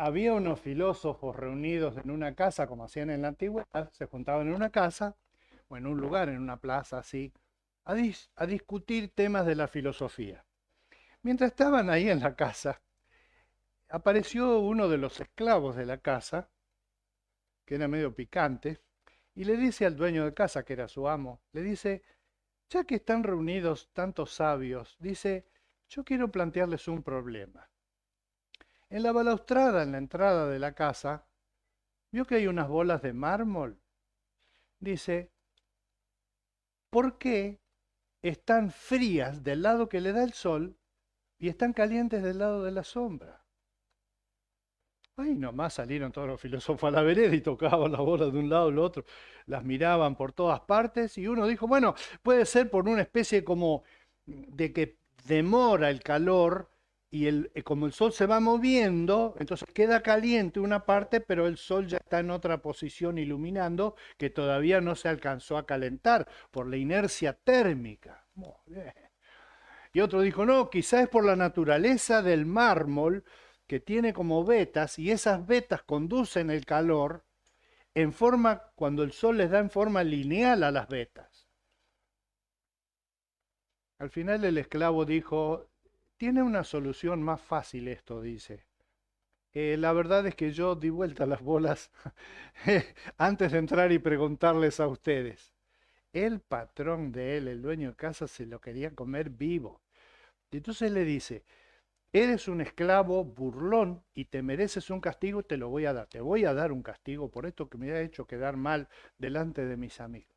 Había unos filósofos reunidos en una casa, como hacían en la antigüedad, se juntaban en una casa o en un lugar, en una plaza así, a discutir temas de la filosofía. Mientras estaban ahí en la casa, apareció uno de los esclavos de la casa, que era medio picante, y le dice al dueño de casa, que era su amo, le dice, ya que están reunidos tantos sabios, dice, yo quiero plantearles un problema. En la balaustrada, en la entrada de la casa, vio que hay unas bolas de mármol. Dice, ¿por qué están frías del lado que le da el sol y están calientes del lado de la sombra? Ahí nomás salieron todos los filósofos a la vereda y tocaban las bolas de un lado al otro, las miraban por todas partes y uno dijo, bueno, puede ser por una especie como de que demora el calor y como el sol se va moviendo, entonces queda caliente una parte, pero el sol ya está en otra posición iluminando que todavía no se alcanzó a calentar por la inercia térmica. Muy bien. Y otro dijo, no, quizás es por la naturaleza del mármol que tiene como vetas y esas vetas conducen el calor en forma, cuando el sol les da en forma lineal a las vetas. Al final el esclavo dijo, tiene una solución más fácil esto, dice. La verdad es que yo di vuelta las bolas antes de entrar y preguntarles a ustedes. El patrón de él, el dueño de casa, se lo quería comer vivo. Y entonces le dice, eres un esclavo burlón y te mereces un castigo, te lo voy a dar. Te voy a dar un castigo por esto que me ha hecho quedar mal delante de mis amigos.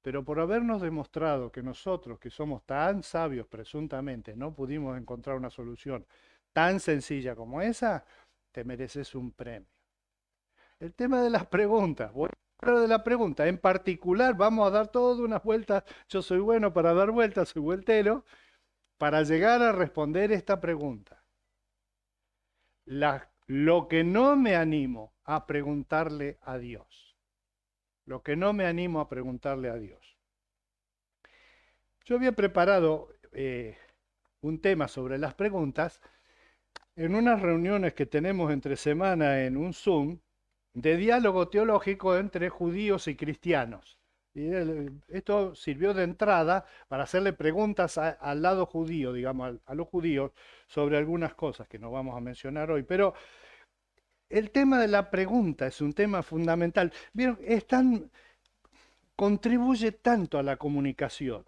Pero por habernos demostrado que nosotros, que somos tan sabios presuntamente, no pudimos encontrar una solución tan sencilla como esa, te mereces un premio. El tema de las preguntas. Voy a hablar de la pregunta. En particular, vamos a dar todas unas vueltas. Yo soy bueno para dar vueltas, soy vueltero, para llegar a responder esta pregunta. Lo que no me animo a preguntarle a Dios. Lo que no me animo a preguntarle a Dios. Yo había preparado un tema sobre las preguntas en unas reuniones que tenemos entre semana en un Zoom de diálogo teológico entre judíos y cristianos. Y esto sirvió de entrada para hacerle preguntas al lado judío, digamos, a los judíos, sobre algunas cosas que no vamos a mencionar hoy. Pero el tema de la pregunta es un tema fundamental. ¿Vieron? Contribuye tanto a la comunicación,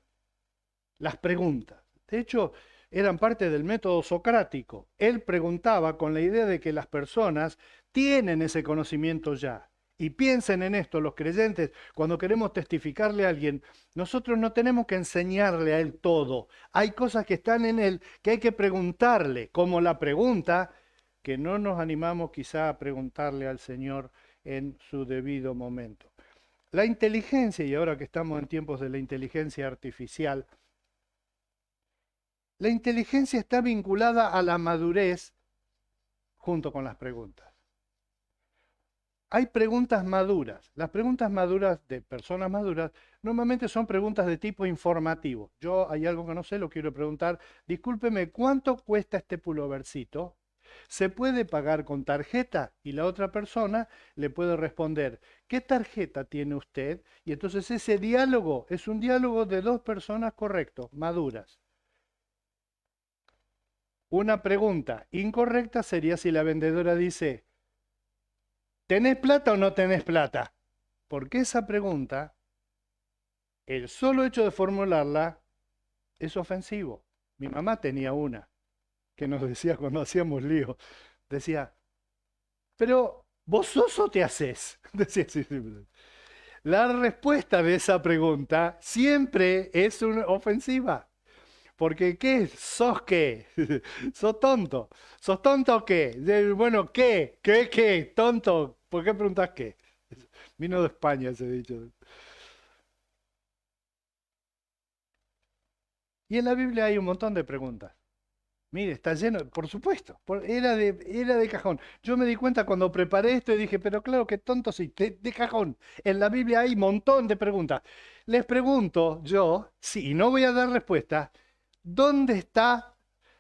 las preguntas. De hecho, eran parte del método socrático. Él preguntaba con la idea de que las personas tienen ese conocimiento ya. Y piensen en esto, los creyentes, cuando queremos testificarle a alguien, nosotros no tenemos que enseñarle a él todo. Hay cosas que están en él que hay que preguntarle, como la pregunta que no nos animamos quizá a preguntarle al Señor en su debido momento. La inteligencia, y ahora que estamos en tiempos de la inteligencia artificial, la inteligencia está vinculada a la madurez junto con las preguntas. Hay preguntas maduras. Las preguntas maduras de personas maduras normalmente son preguntas de tipo informativo. Yo hay algo que no sé, lo quiero preguntar. Discúlpeme, ¿cuánto cuesta este pullovercito? ¿Se puede pagar con tarjeta? Y la otra persona le puede responder, ¿qué tarjeta tiene usted? Y entonces ese diálogo es un diálogo de dos personas correctos, maduras. Una pregunta incorrecta sería si la vendedora dice, ¿tenés plata o no tenés plata? Porque esa pregunta, el solo hecho de formularla, es ofensivo. Mi mamá tenía una que nos decía cuando hacíamos lío. Decía, pero ¿vos sos o te haces? Decía así. La respuesta de esa pregunta siempre es una ofensiva. Porque ¿qué? ¿Sos qué? ¿Sos tonto? ¿Sos tonto o qué? Bueno, ¿qué? ¿Qué? ¿Qué? ¿Tonto? ¿Por qué preguntas qué? Vino de España ese dicho. Y en la Biblia hay un montón de preguntas. Mire, está lleno, por supuesto, era de cajón. Yo me di cuenta cuando preparé esto y dije, pero claro que tonto sí, de cajón. En la Biblia hay un montón de preguntas. Les pregunto yo, sí, y no voy a dar respuesta, ¿dónde está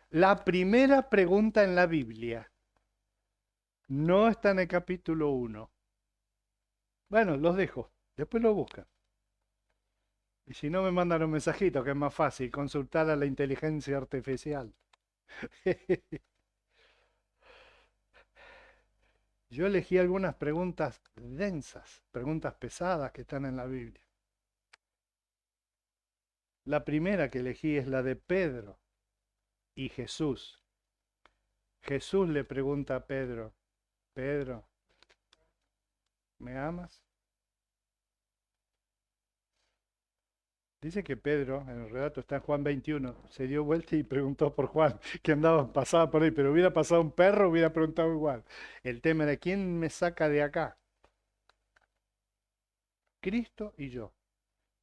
la primera pregunta en la Biblia? No está en el capítulo 1. Bueno, los dejo. Después lo buscan. Y si no, me mandan un mensajito, que es más fácil, consultar a la inteligencia artificial. Yo elegí algunas preguntas densas, preguntas pesadas que están en la Biblia. La primera que elegí es la de Pedro y Jesús. Jesús le pregunta a Pedro, Pedro, ¿me amas? Dice que Pedro, en el relato está en Juan 21, se dio vuelta y preguntó por Juan, que andaba, pasaba por ahí, pero hubiera pasado un perro, hubiera preguntado igual. El tema era, ¿quién me saca de acá? Cristo y yo.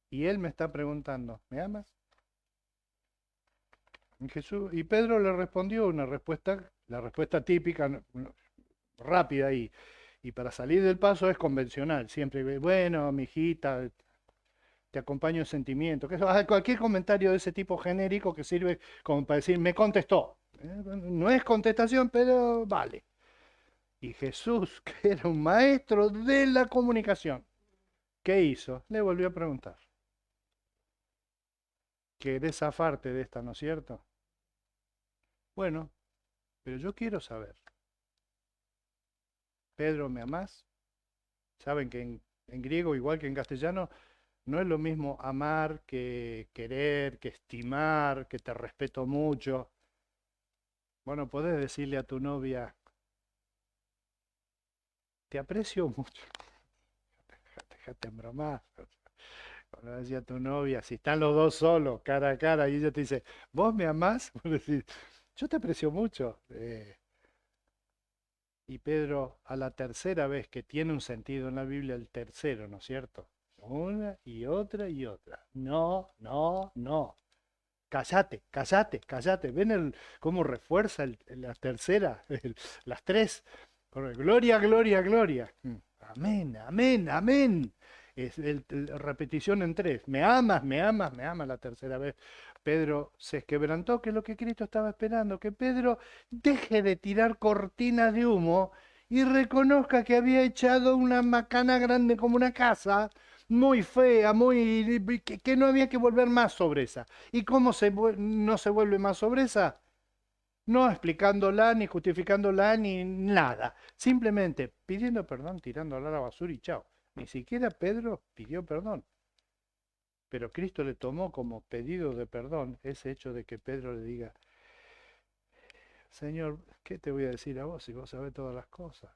Y él me está preguntando, ¿me amas? Y Jesús, y Pedro le respondió una respuesta, la respuesta típica, rápida y para salir del paso es convencional. Siempre, bueno, mi hijita, te acompaño en sentimiento. Cualquier comentario de ese tipo genérico que sirve como para decir, me contestó. No es contestación, pero vale. Y Jesús, que era un maestro de la comunicación, ¿qué hizo? Le volvió a preguntar. ¿Querés zafarte de esta, no es cierto? Bueno, pero yo quiero saber. Pedro, ¿me amás? Saben que en griego, igual que en castellano, no es lo mismo amar que querer, que estimar, que te respeto mucho. Bueno, podés decirle a tu novia, te aprecio mucho. Déjate embromar. Cuando decía a tu novia, si están los dos solos, cara a cara, y ella te dice, ¿vos me amás? Vos decís, yo te aprecio mucho. Y Pedro, a la tercera vez que tiene un sentido en la Biblia, el tercero, ¿no es cierto? Una y otra y otra. No, no, no. Cállate, cállate, cállate. ¿Ven cómo refuerza la tercera? Las tres. Gloria, gloria, gloria. Amén, amén, amén. Es repetición en tres. Me amas, me amas, me amas la tercera vez. Pedro se quebrantó, que es lo que Cristo estaba esperando, que Pedro deje de tirar cortinas de humo y reconozca que había echado una macana grande como una casa, muy fea, que no había que volver más sobre esa. ¿Y cómo no se vuelve más sobre esa? No explicándola, ni justificándola, ni nada. Simplemente pidiendo perdón, tirándola a la basura y chao. Ni siquiera Pedro pidió perdón. Pero Cristo le tomó como pedido de perdón ese hecho de que Pedro le diga, Señor, ¿qué te voy a decir a vos si vos sabés todas las cosas?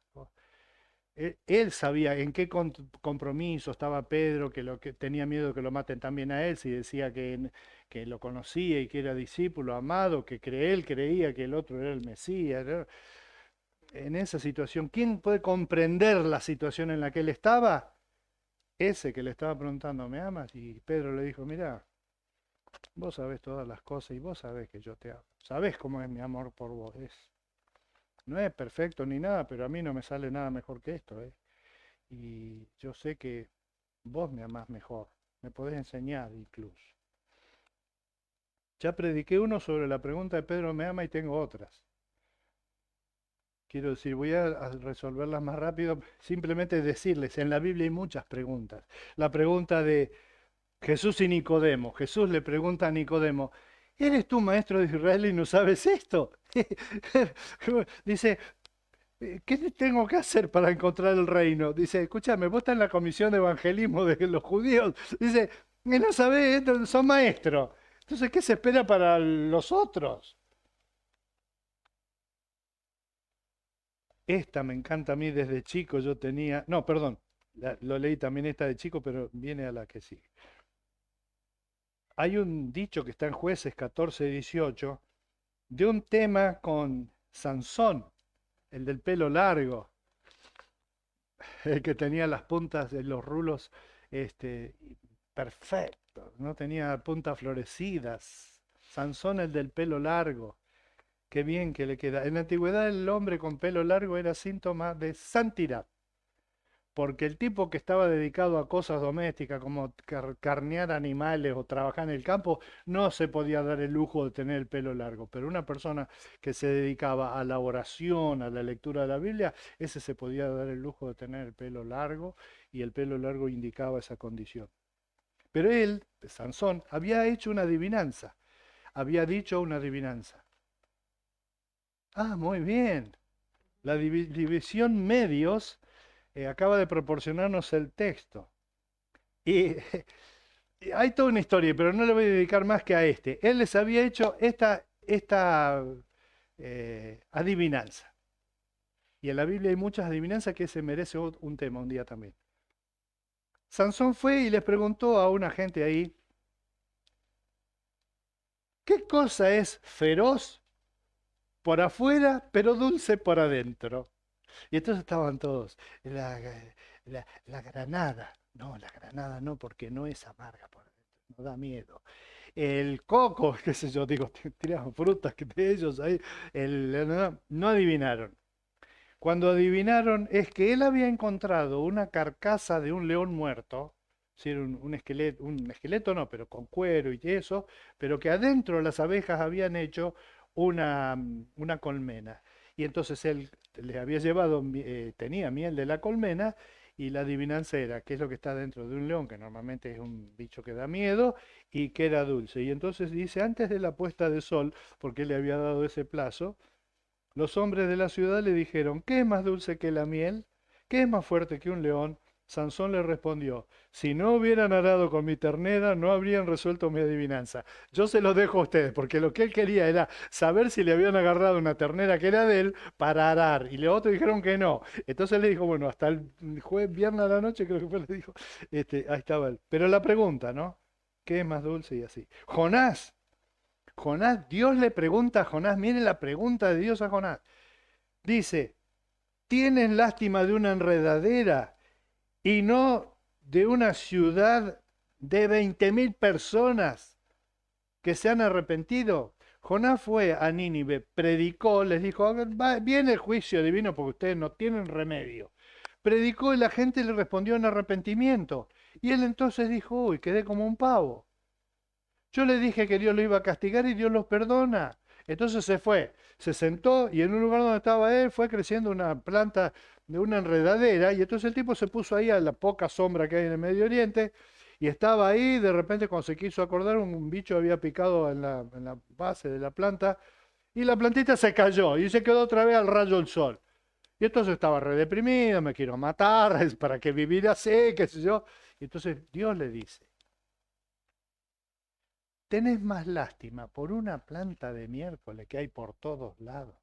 Él sabía en qué compromiso estaba Pedro, que tenía miedo de que lo maten también a él, si decía que lo conocía y que era discípulo amado, que él creía que el otro era el Mesías. ¿No? En esa situación, ¿quién puede comprender la situación en la que él estaba? Ese que le estaba preguntando, ¿me amas? Y Pedro le dijo, mira, vos sabés todas las cosas y vos sabés que yo te amo. Sabés cómo es mi amor por vos. No es perfecto ni nada, pero a mí no me sale nada mejor que esto, ¿eh? Y yo sé que vos me amás mejor, me podés enseñar incluso. Ya prediqué uno sobre la pregunta de Pedro me ama y tengo otras. Quiero decir, voy a resolverlas más rápido, simplemente decirles, en la Biblia hay muchas preguntas. La pregunta de Jesús y Nicodemo. Jesús le pregunta a Nicodemo, ¿eres tú maestro de Israel y no sabes esto? Dice, ¿qué tengo que hacer para encontrar el reino? Dice, escúchame, vos estás en la comisión de evangelismo de los judíos. Dice, no sabés, son maestros. Entonces, ¿qué se espera para los otros? Esta me encanta a mí desde chico. Yo tenía, no, perdón, lo leí también esta de chico, pero viene a la que sigue. Hay un dicho que está en Jueces 14:18 de un tema con Sansón, el del pelo largo, el que tenía las puntas de los rulos este, perfectos, no tenía puntas florecidas. Sansón, el del pelo largo, qué bien que le queda. En la antigüedad el hombre con pelo largo era síntoma de santidad. porque el tipo que estaba dedicado a cosas domésticas como carnear animales o trabajar en el campo, no se podía dar el lujo de tener el pelo largo. Pero una persona que se dedicaba a la oración, a la lectura de la Biblia, ese se podía dar el lujo de tener el pelo largo y el pelo largo indicaba esa condición. Pero él, Sansón, había hecho una adivinanza, había dicho una adivinanza. Ah, muy bien. La división medios acaba de proporcionarnos el texto. Y hay toda una historia, pero no le voy a dedicar más que a este. Él les había hecho esta adivinanza. Y en la Biblia hay muchas adivinanzas que se merece un tema un día también. Sansón fue y les preguntó a una gente ahí, ¿qué cosa es feroz por afuera, pero dulce por adentro? Y entonces estaban todos, la granada. No, la granada no, porque no es amarga por adentro, no da miedo. El coco, qué sé yo, digo, tiraban frutas que de ellos ahí, no adivinaron. Cuando adivinaron es que él había encontrado una carcasa de un león muerto, es decir, un esqueleto no, pero con cuero y eso, pero que adentro las abejas habían hecho una colmena. Y entonces él le había llevado, tenía miel de la colmena y la adivinanza era qué es lo que está dentro de un león, que normalmente es un bicho que da miedo y que era dulce. Y entonces dice, antes de la puesta de sol, porque él le había dado ese plazo, los hombres de la ciudad le dijeron, ¿qué es más dulce que la miel? ¿Qué es más fuerte que un león? Sansón le respondió, si no hubieran arado con mi ternera, no habrían resuelto mi adivinanza. Yo se los dejo a ustedes, porque lo que él quería era saber si le habían agarrado una ternera que era de él para arar. Y los otros dijeron que no. Entonces le dijo, bueno, hasta el viernes a la noche creo que fue, le dijo, ahí estaba él. Pero la pregunta, ¿no? ¿Qué es más dulce y así? Jonás, Dios le pregunta a Jonás, miren la pregunta de Dios a Jonás. Dice, ¿tienes lástima de una enredadera y no de una ciudad de 20.000 personas que se han arrepentido? Jonás fue a Nínive, predicó, les dijo, viene el juicio divino porque ustedes no tienen remedio. Predicó y la gente le respondió en arrepentimiento. Y él entonces dijo, uy, quedé como un pavo. Yo le dije que Dios lo iba a castigar y Dios los perdona. Entonces se fue, se sentó y en un lugar donde estaba él fue creciendo una planta de una enredadera y entonces el tipo se puso ahí a la poca sombra que hay en el Medio Oriente y estaba ahí, de repente cuando se quiso acordar un bicho había picado en la base de la planta y la plantita se cayó y se quedó otra vez al rayo del sol. Y entonces estaba re deprimido, me quiero matar, ¿para qué vivir así? ¿Qué sé yo? Y entonces Dios le dice, tenés más lástima por una planta de miércoles que hay por todos lados,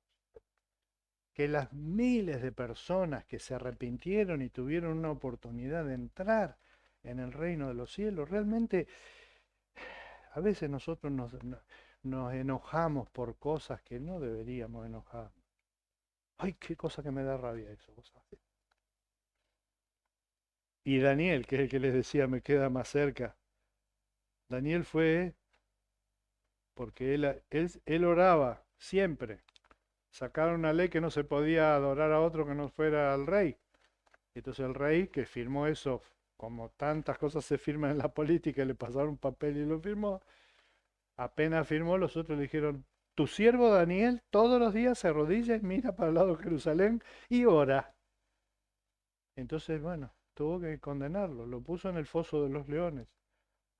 que las miles de personas que se arrepintieron y tuvieron una oportunidad de entrar en el reino de los cielos. Realmente, a veces nosotros nos enojamos por cosas que no deberíamos enojar. Ay, qué cosa que me da rabia eso. Y Daniel, que es el que les decía, me queda más cerca. Daniel fue porque él oraba siempre. Sacaron una ley que no se podía adorar a otro que no fuera al rey. Entonces el rey que firmó eso, como tantas cosas se firman en la política, le pasaron un papel y lo firmó. Apenas firmó, los otros le dijeron, tu siervo Daniel todos los días se arrodilla y mira para el lado de Jerusalén y ora. Entonces, bueno, tuvo que condenarlo, lo puso en el foso de los leones.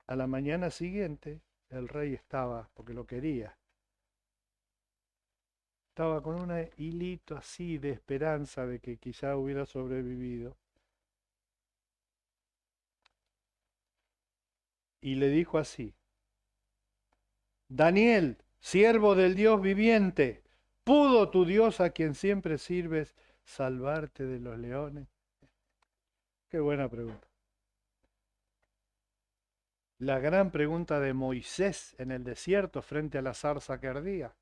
A la mañana siguiente, el rey estaba, porque lo quería, estaba con un hilito así de esperanza de que quizá hubiera sobrevivido. Y le dijo así, Daniel, siervo del Dios viviente, ¿pudo tu Dios a quien siempre sirves salvarte de los leones? Qué buena pregunta. La gran pregunta de Moisés en el desierto frente a la zarza que ardía.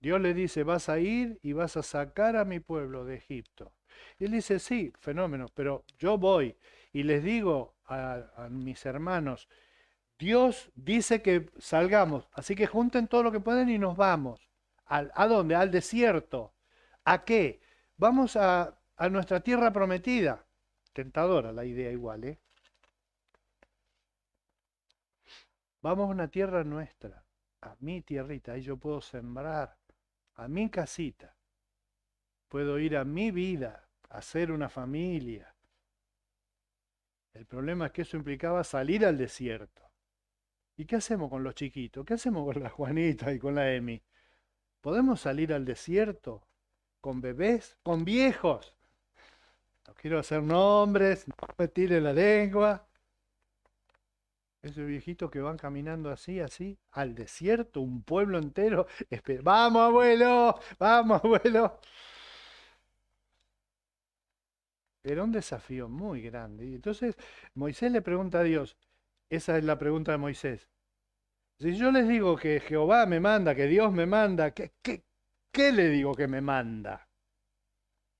Dios le dice, vas a ir y vas a sacar a mi pueblo de Egipto. Y él dice, sí, fenómeno, pero yo voy y les digo a mis hermanos, Dios dice que salgamos, así que junten todo lo que pueden y nos vamos. ¿A dónde? Al desierto. ¿A qué? Vamos a nuestra tierra prometida. tentadora la idea igual, ¿eh? Vamos a una tierra nuestra, a mi tierrita, ahí yo puedo sembrar, a mi casita, puedo ir a mi vida, hacer una familia. El problema es que eso implicaba salir al desierto. ¿Y qué hacemos con los chiquitos? ¿Qué hacemos con la Juanita y con la Emi? ¿Podemos salir al desierto con bebés, con viejos? No quiero hacer nombres, no me tire la lengua. Esos viejitos que van caminando así, así, al desierto, un pueblo entero. Vamos, abuelo, vamos, abuelo. Era un desafío muy grande. Y entonces Moisés le pregunta a Dios, esa es la pregunta de Moisés. Si yo les digo que Jehová me manda, que Dios me manda, ¿qué le digo que me manda?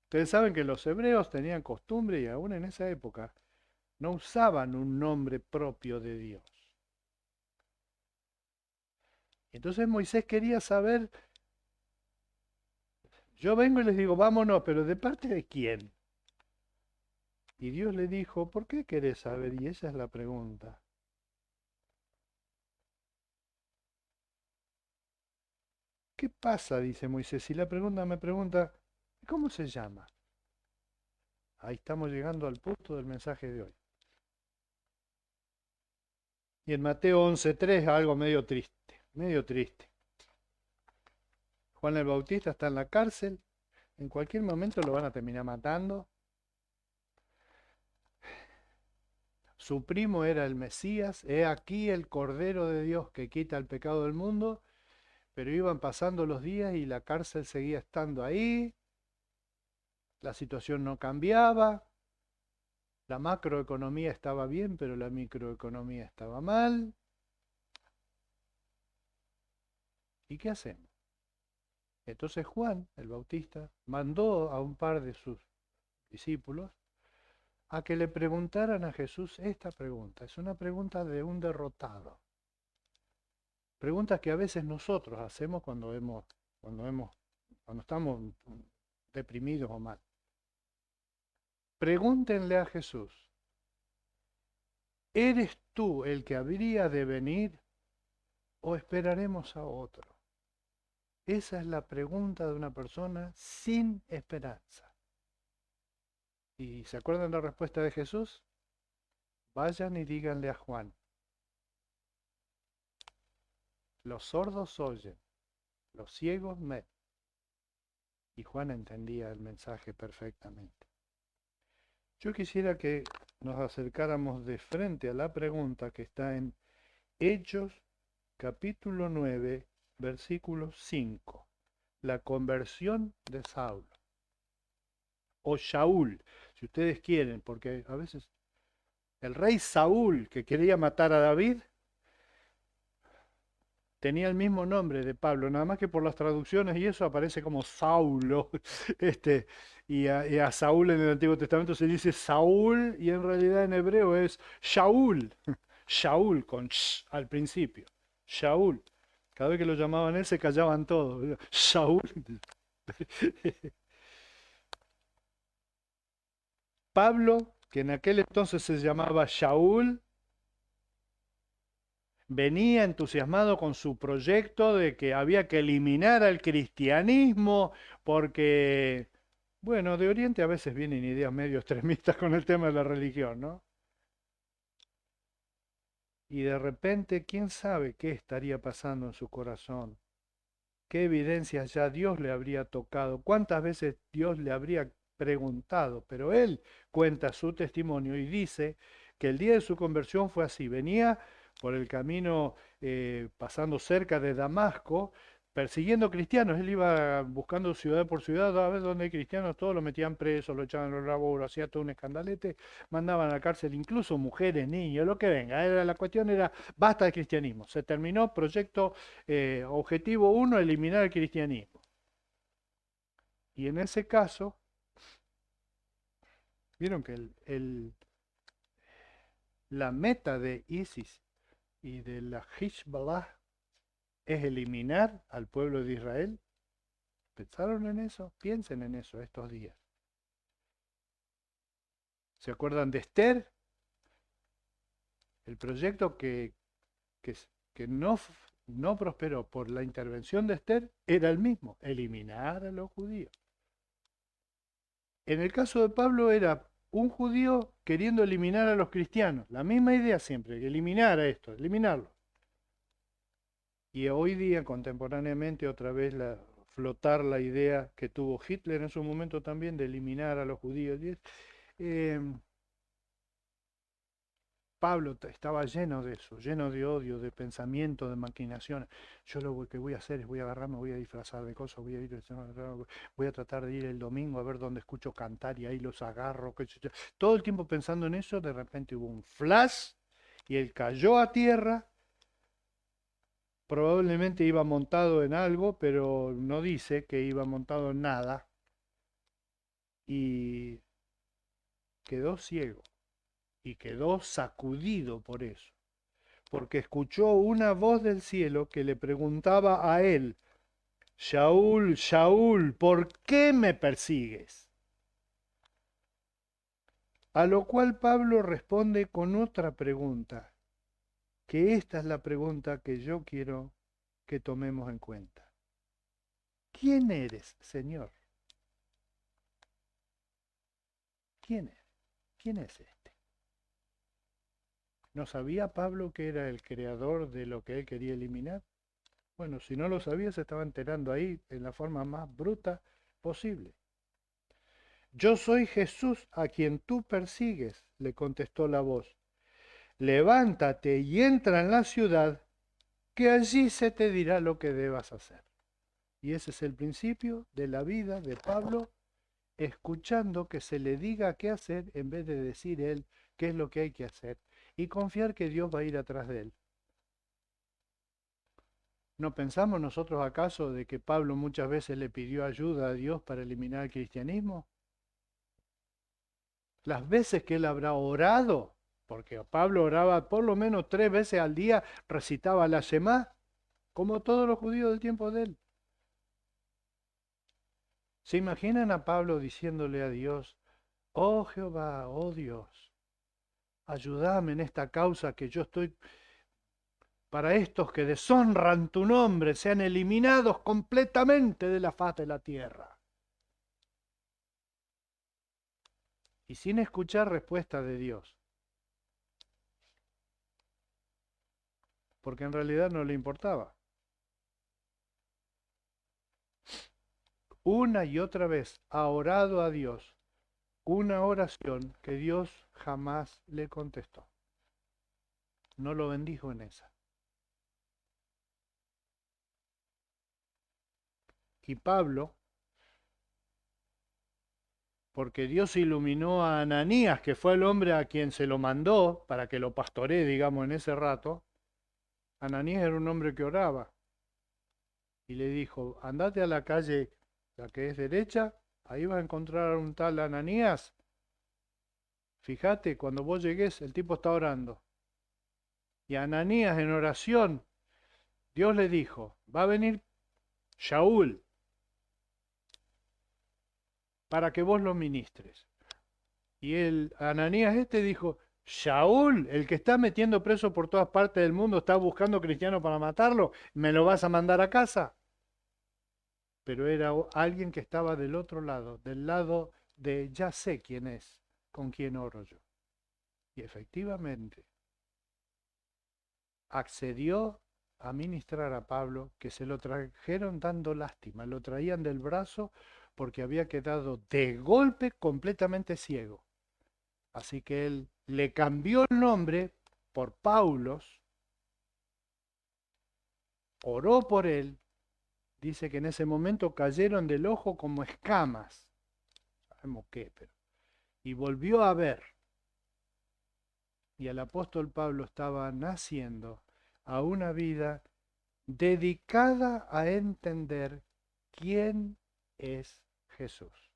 Ustedes saben que los hebreos tenían costumbre, y aún en esa época, no usaban un nombre propio de Dios. Entonces Moisés quería saber, yo vengo y les digo, vámonos, pero ¿de parte de quién? Y Dios le dijo, ¿por qué querés saber? Y esa es la pregunta. ¿Qué pasa? Dice Moisés. Y la pregunta me pregunta, ¿cómo se llama? Ahí estamos llegando al punto del mensaje de hoy. Y en Mateo 11:3 algo medio triste, medio triste. Juan el Bautista está en la cárcel, en cualquier momento lo van a terminar matando. Su primo era el Mesías, he aquí el Cordero de Dios que quita el pecado del mundo, pero iban pasando los días y la cárcel seguía estando ahí, la situación no cambiaba, la macroeconomía estaba bien, pero la microeconomía estaba mal. ¿Y qué hacemos? Entonces Juan, el Bautista, mandó a un par de sus discípulos a que le preguntaran a Jesús esta pregunta. Es una pregunta de un derrotado. Preguntas que a veces nosotros hacemos cuando estamos deprimidos o mal. Pregúntenle a Jesús, ¿eres tú el que habría de venir o esperaremos a otro? Esa es la pregunta de una persona sin esperanza. ¿Y se acuerdan la respuesta de Jesús? Vayan y díganle a Juan, los sordos oyen, los ciegos ven. Y Juan entendía el mensaje perfectamente. Yo quisiera que nos acercáramos de frente a la pregunta que está en Hechos capítulo 9, versículo 5. La conversión de Saulo. O Shaul, si ustedes quieren, porque a veces el rey Saúl, que quería matar a David, tenía el mismo nombre de Pablo, nada más que por las traducciones y eso aparece como Saulo. Este, y a Saúl en el Antiguo Testamento se dice Saúl y en realidad en hebreo es Shaul. Shaul con sh al principio. Shaul. Cada vez que lo llamaban él se callaban todos. Shaul. Pablo, que en aquel entonces se llamaba Shaul, venía entusiasmado con su proyecto de que había que eliminar al cristianismo porque, bueno, de Oriente a veces vienen ideas medio extremistas con el tema de la religión, ¿no? Y de repente, ¿quién sabe qué estaría pasando en su corazón? ¿Qué evidencias ya Dios le habría tocado? ¿Cuántas veces Dios le habría preguntado? Pero él cuenta su testimonio y dice que el día de su conversión fue así. Venía por el camino pasando cerca de Damasco, persiguiendo cristianos. Él iba buscando ciudad por ciudad, a ver dónde hay cristianos, todos lo metían presos, lo echaban en los laboros, hacía todo un escandalete, mandaban a la cárcel incluso mujeres, niños, lo que venga. La cuestión era, basta de cristianismo. Se terminó, proyecto objetivo uno, eliminar el cristianismo. Y en ese caso, vieron que la meta de ISIS y de la Hezbollah es eliminar al pueblo de Israel. ¿Pensaron en eso? Piensen en eso estos días. ¿Se acuerdan de Esther? El proyecto que, que no prosperó por la intervención de Esther era el mismo, eliminar a los judíos. En el caso de Pablo era un judío queriendo eliminar a los cristianos. La misma idea siempre, que eliminar a esto, eliminarlo. Y hoy día, contemporáneamente, otra vez flotar la idea que tuvo Hitler en su momento también de eliminar a los judíos. Eh, Pablo estaba lleno de eso, lleno de odio, de pensamiento, de maquinaciones. Yo lo que voy a hacer es voy a agarrarme, voy a disfrazar de cosas, voy a tratar de ir el domingo a ver dónde escucho cantar y ahí los agarro. Todo el tiempo pensando en eso, de repente hubo un flash y él cayó a tierra. Probablemente iba montado en algo, pero no dice que iba montado en nada. Y quedó ciego y quedó sacudido por eso, porque escuchó una voz del cielo que le preguntaba a él, Shaul, Shaul, ¿por qué me persigues? A lo cual Pablo responde con otra pregunta, que esta es la pregunta que yo quiero que tomemos en cuenta. ¿Quién eres, Señor? ¿Quién es? ¿Quién es este? ¿No sabía Pablo que era el creador de lo que él quería eliminar? Bueno, si no lo sabía, se estaba enterando ahí en la forma más bruta posible. Yo soy Jesús a quien tú persigues, le contestó la voz. Levántate y entra en la ciudad, que allí se te dirá lo que debas hacer. Y ese es el principio de la vida de Pablo, escuchando que se le diga qué hacer en vez de decir él qué es lo que hay que hacer y confiar que Dios va a ir atrás de él. ¿No pensamos nosotros acaso de que Pablo muchas veces le pidió ayuda a Dios para eliminar el cristianismo? Las veces que él habrá orado, porque Pablo oraba por lo menos 3 veces al día, recitaba la Shemá, como todos los judíos del tiempo de él. ¿Se imaginan a Pablo diciéndole a Dios, oh Jehová, oh Dios, ayúdame en esta causa que yo estoy para estos que deshonran tu nombre, sean eliminados completamente de la faz de la tierra? Y sin escuchar respuesta de Dios, porque en realidad no le importaba. Una y otra vez ha orado a Dios una oración que Dios jamás le contestó. No lo bendijo en esa. Y Pablo, porque Dios iluminó a Ananías, que fue el hombre a quien se lo mandó para que lo pastoree, digamos, en ese rato. Ananías era un hombre que oraba y le dijo, andate a la calle, la que es derecha, ahí vas a encontrar a un tal Ananías. Fíjate, cuando vos llegues, el tipo está orando. Y Ananías en oración, Dios le dijo, va a venir Shaul para que vos lo ministres. Y el Ananías este dijo, Shaul, el que está metiendo preso por todas partes del mundo, está buscando cristianos para matarlo, ¿me lo vas a mandar a casa? Pero era alguien que estaba del otro lado, del lado de ya sé quién es, con quién oro yo. Y efectivamente accedió a ministrar a Pablo, que se lo trajeron dando lástima, lo traían del brazo porque había quedado de golpe completamente ciego. Así que él le cambió el nombre por Paulos, oró por él, dice que en ese momento cayeron del ojo como escamas, sabemos qué, pero, y volvió a ver. Y el apóstol Pablo estaba naciendo a una vida dedicada a entender quién es Jesús.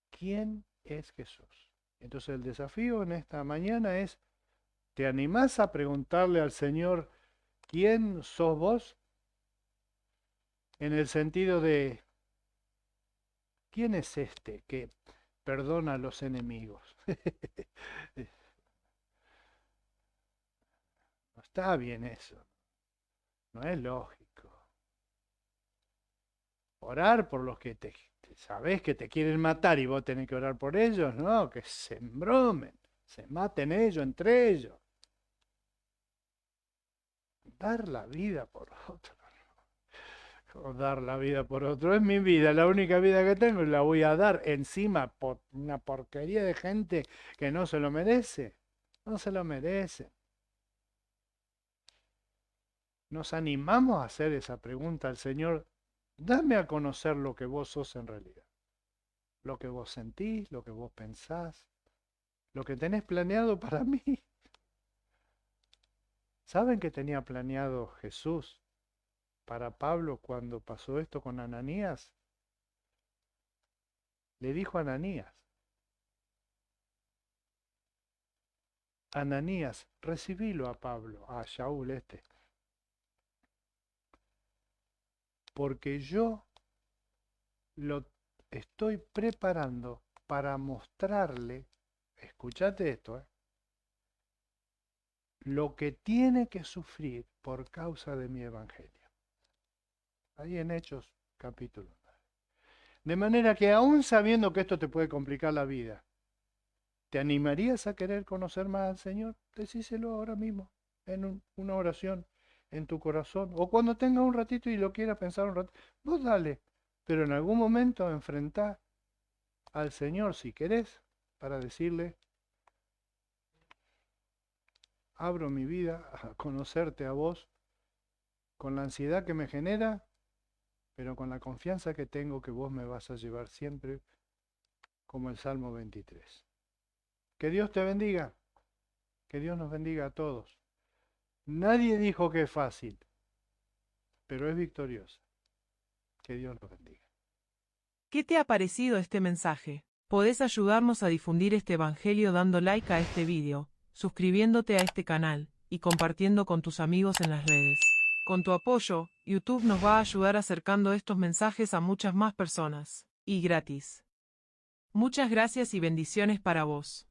¿Quién es Jesús? Entonces el desafío en esta mañana es, ¿te animás a preguntarle al Señor quién sos vos? En el sentido de, ¿quién es este que perdona a los enemigos. No está bien eso, no es lógico. Orar por los que sabés que te quieren matar y vos tenés que orar por ellos, no, que se embromen, se maten ellos entre ellos. Dar la vida por otro. O dar la vida por otro. Es mi vida, la única vida que tengo y la voy a dar encima por una porquería de gente que no se lo merece. No se lo merece. Nos animamos a hacer esa pregunta al Señor. Dame a conocer lo que vos sos en realidad. Lo que vos sentís, lo que vos pensás, lo que tenés planeado para mí. ¿Saben que tenía planeado Jesús para Pablo cuando pasó esto con Ananías? Le dijo a Ananías, Ananías, recibilo a Pablo, a Shaul porque yo lo estoy preparando para mostrarle, escúchate esto, lo que tiene que sufrir por causa de mi evangelio. Ahí en Hechos capítulo 9. De manera que aún sabiendo que esto te puede complicar la vida, ¿te animarías a querer conocer más al Señor? Decíselo ahora mismo, en una oración, en tu corazón, o cuando tengas un ratito y lo quieras pensar un ratito, vos dale, pero en algún momento enfrentá al Señor si querés, para decirle, abro mi vida a conocerte a vos, con la ansiedad que me genera, pero con la confianza que tengo que vos me vas a llevar siempre, como el Salmo 23. Que Dios te bendiga, que Dios nos bendiga a todos. Nadie dijo que es fácil, pero es victoriosa. Que Dios nos bendiga. ¿Qué te ha parecido este mensaje? Podés ayudarnos a difundir este evangelio dando like a este video, suscribiéndote a este canal, y compartiendo con tus amigos en las redes. Con tu apoyo, YouTube nos va a ayudar acercando estos mensajes a muchas más personas, y gratis. Muchas gracias y bendiciones para vos.